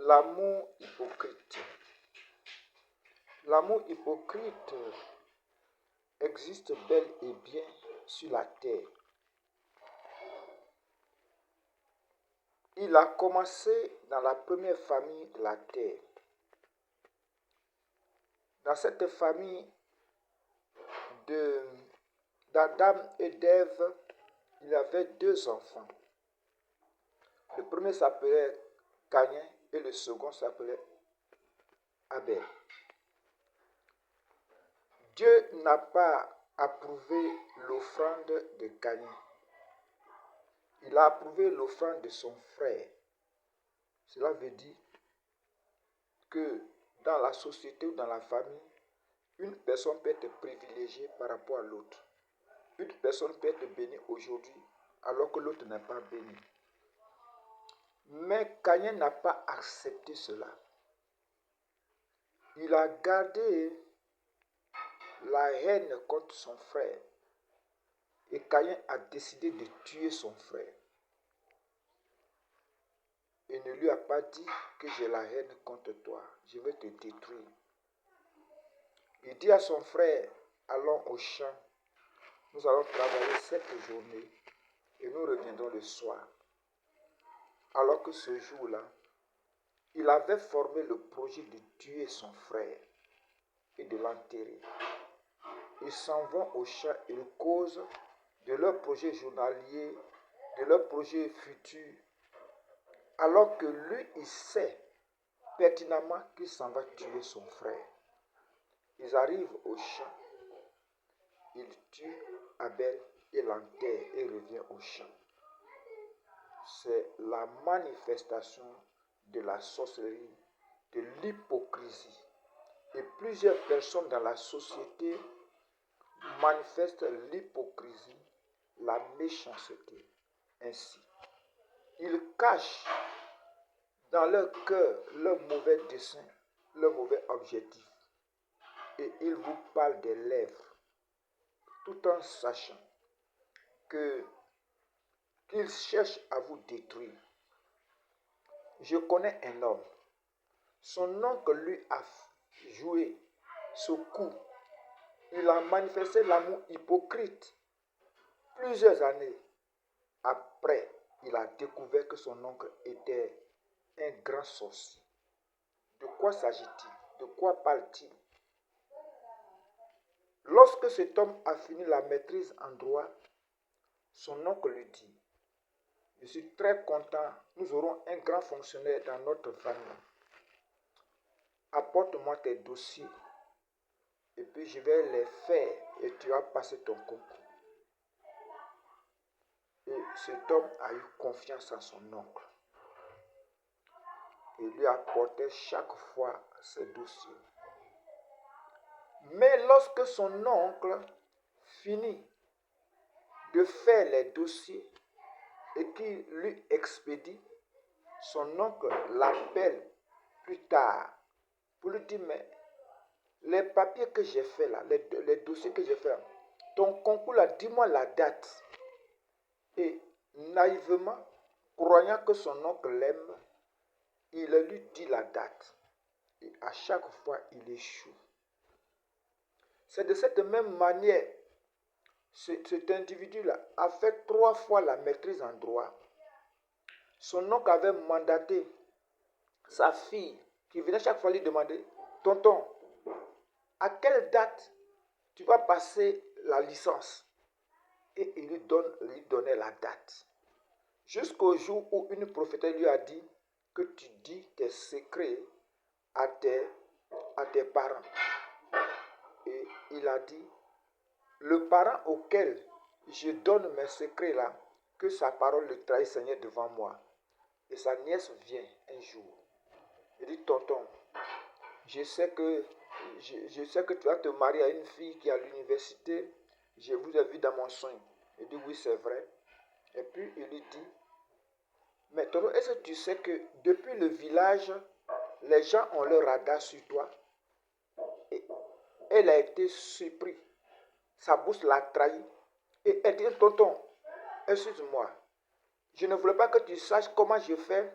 L'amour hypocrite. L'amour hypocrite existe bel et bien sur la terre. Il a commencé dans la première famille de la terre. Dans cette famille d'Adam et d'Ève, il y avait deux enfants. Le premier s'appelait Caïn et le second s'appelait Abel. Dieu n'a pas approuvé l'offrande de Caïn. Il a approuvé l'offrande de son frère. Cela veut dire que dans la société ou dans la famille, une personne peut être privilégiée par rapport à l'autre. Une personne peut être bénie aujourd'hui alors que l'autre n'est pas bénie. Mais Caïn n'a pas accepté cela. Il a gardé la haine contre son frère. Et Caïn a décidé de tuer son frère. Il ne lui a pas dit que j'ai la haine contre toi, je vais te détruire. Il dit à son frère, allons au champ, nous allons travailler cette journée et nous reviendrons le soir. Alors que ce jour-là, il avait formé le projet de tuer son frère et de l'enterrer. Ils s'en vont au champ, ils causent de leur projet journalier, de leur projet futur, alors que lui, il sait pertinemment qu'il s'en va tuer son frère. Ils arrivent au champ, il tue Abel et l'enterre et revient au champ. C'est la manifestation de la sorcellerie, de l'hypocrisie. Et plusieurs personnes dans la société manifestent l'hypocrisie, la méchanceté. Ainsi, ils cachent dans leur cœur leur mauvais dessein, leur mauvais objectif. Et ils vous parlent des lèvres, tout en sachant qu'ils cherchent à vous détruire. Je connais un homme. Son oncle lui a joué ce coup. Il a manifesté l'amour hypocrite. Plusieurs années après, il a découvert que son oncle était un grand sorcier. De quoi s'agit-il? De quoi parle-t-il? Lorsque cet homme a fini la maîtrise en droit, son oncle lui dit, je suis très content, nous aurons un grand fonctionnaire dans notre famille. Apporte-moi tes dossiers et puis je vais les faire et tu vas passer ton concours. Et cet homme a eu confiance en son oncle. Il lui apportait chaque fois ses dossiers. Mais lorsque son oncle finit de faire les dossiers et qu'il lui expédie, son oncle l'appelle plus tard pour lui dire, mais les papiers que j'ai fait là, les dossiers que j'ai fait là, ton concours là, dis-moi la date. Et naïvement, croyant que son oncle l'aime, il lui dit la date. Et à chaque fois, il échoue. C'est de cette même manière, cet individu-là a fait 3 fois la maîtrise en droit. Son oncle avait mandaté sa fille, qui venait chaque fois lui demander, tonton, à quelle date tu vas passer la licence? Et il lui donnait la date. Jusqu'au jour où une prophétesse lui a dit que tu dis tes secrets à tes parents. Et il a dit, le parent auquel je donne mes secrets là, que sa parole le trahisse, Seigneur, devant moi. Et sa nièce vient un jour. Il dit, tonton, je sais que tu vas te marier à une fille qui est à l'université. Je vous ai vu dans mon songe. Il dit, oui, c'est vrai. Et puis il lui dit, mais tonton, est-ce que tu sais que depuis le village, les gens ont leur radar sur toi? Et elle a été surprise. Sa bouche l'a trahi. Et elle dit, tonton, excuse-moi, je ne voulais pas que tu saches comment je fais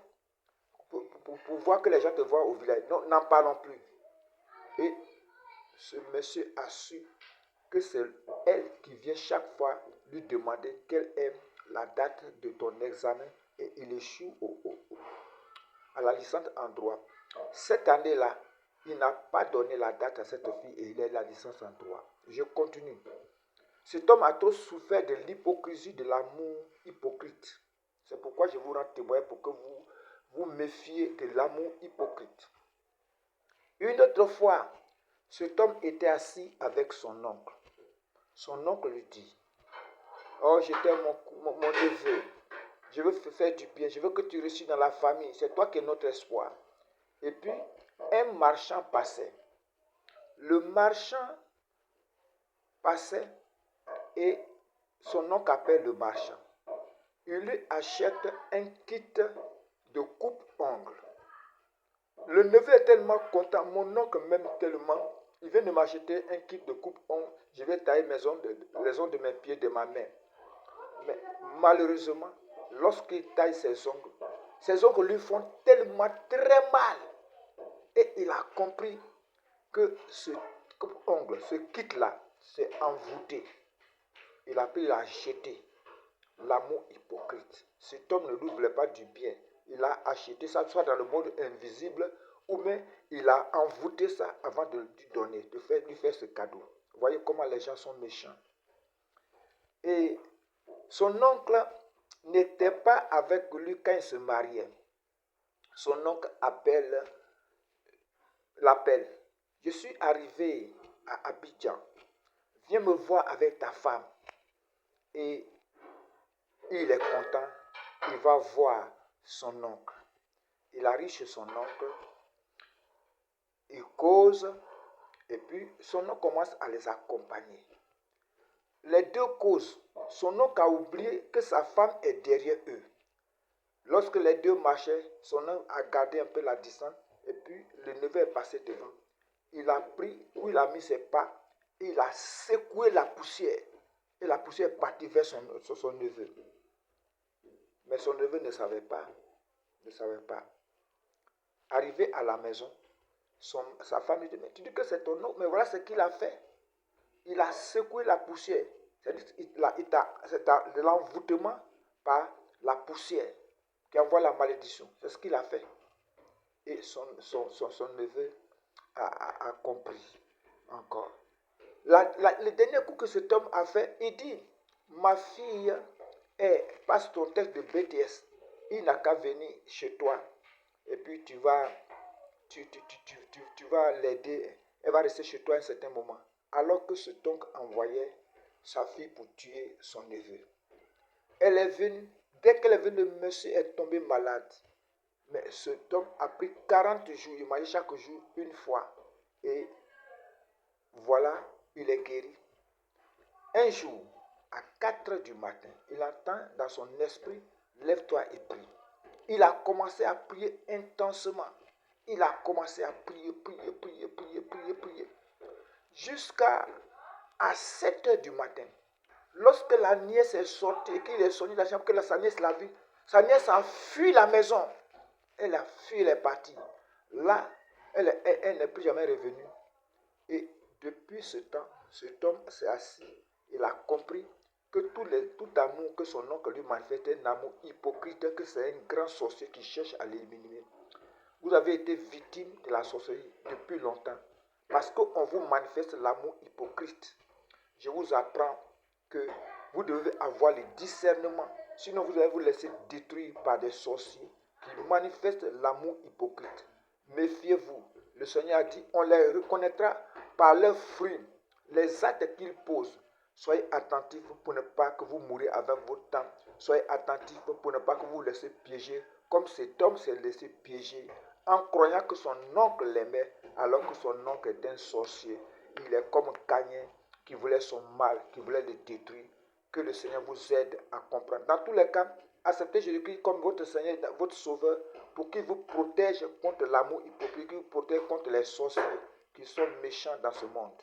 pour voir que les gens te voient au village. Non, n'en parlons plus. Et ce monsieur a su que c'est elle qui vient chaque fois lui demander quelle est la date de ton examen et il échoue à la licence en droit. Cette année-là, il n'a pas donné la date à cette fille et il a la licence en droit. Je continue. Cet homme a trop souffert de l'hypocrisie, de l'amour hypocrite. C'est pourquoi je vous rends témoin pour que vous vous méfiez de l'amour hypocrite. Une autre fois, cet homme était assis avec son oncle. Son oncle lui dit, oh, j'étais mon neveu, je veux te faire du bien, je veux que tu réussisses dans la famille, c'est toi qui es notre espoir. Et puis, un marchand passait. Le marchand passait et son oncle appelle le marchand. Il lui achète un kit de coupe-ongles. Le neveu est tellement content, mon oncle même tellement, il vient de m'acheter un kit de coupe-ongles, je vais tailler les ongles de mes pieds, de ma main. Mais malheureusement, lorsqu'il taille ses ongles lui font tellement très mal. Et il a compris que ce coupe-ongle, ce kit-là, c'est envoûté. Il a pris, il a jeté. L'amour hypocrite. Cet homme ne lui voulait pas du bien. Il a acheté ça, soit dans le monde invisible, ou même il a envoûté ça avant de lui donner, de lui faire ce cadeau. Vous voyez comment les gens sont méchants. Et son oncle n'était pas avec lui quand il se mariait. Son oncle l'appelle. Je suis arrivé à Abidjan. Viens me voir avec ta femme. Et il est content. Il va voir son oncle. Il arrive chez son oncle. Il cause. Et puis son oncle commence à les accompagner. Les deux causent. Son oncle a oublié que sa femme est derrière eux. Lorsque les deux marchaient, son oncle a gardé un peu la distance. Et puis le neveu est passé devant. Il a pris, où il a mis ses pas, et il a secoué la poussière. Et la poussière est partie vers son neveu. Mais son neveu ne savait pas. Arrivé à la maison, sa femme lui dit, mais tu dis que c'est ton oncle, mais voilà ce qu'il a fait. Il a secoué la poussière. C'est de l'envoûtement par la poussière qui envoie la malédiction. C'est ce qu'il a fait. Et son neveu a compris encore. Le dernier coup que cet homme a fait, il dit, ma fille passe ton test de BTS. Il n'a qu'à venir chez toi. Et puis tu vas l'aider. Elle va rester chez toi un certain moment. Alors que cet oncle envoyait sa fille pour tuer son neveu. Elle est venue. Dès qu'elle est venue, le monsieur est tombé malade. Mais cet homme a pris 40 jours. Il mangeait chaque jour une fois. Et voilà, il est guéri. Un jour, à 4 heures du matin, il entend dans son esprit, lève-toi et prie. Il a commencé à prier intensement. Il a commencé à prier. Jusqu'à 7 heures du matin. Lorsque la nièce est sortie, qu'il est sorti de la chambre, que sa nièce l'a vu, sa nièce a fui la maison. Elle a fui, elle est partie. Là, elle n'est plus jamais revenue. Et depuis ce temps, cet homme s'est assis. Il a compris que tout amour que son oncle lui manifestait, un amour hypocrite, que c'est un grand sorcier qui cherche à l'éliminer. Vous avez été victime de la sorcellerie depuis longtemps. Parce qu'on vous manifeste l'amour hypocrite. Je vous apprends que vous devez avoir le discernement. Sinon, vous allez vous laisser détruire par des sorciers qui manifestent l'amour hypocrite. Méfiez-vous. Le Seigneur a dit, on les reconnaîtra par leurs fruits, les actes qu'ils posent. Soyez attentifs pour ne pas que vous mouriez avec votre temps. Soyez attentifs pour ne pas que vous vous laissez piéger, comme cet homme s'est laissé piéger, en croyant que son oncle l'aimait, alors que son oncle est un sorcier. Il est comme Caïn qui voulait son mal, qui voulait le détruire. Que le Seigneur vous aide à comprendre. Dans tous les cas, acceptez Jésus-Christ comme votre Seigneur, votre Sauveur, pour qu'il vous protège contre l'amour hypocrite, qu'il vous protège contre les sorciers qui sont méchants dans ce monde.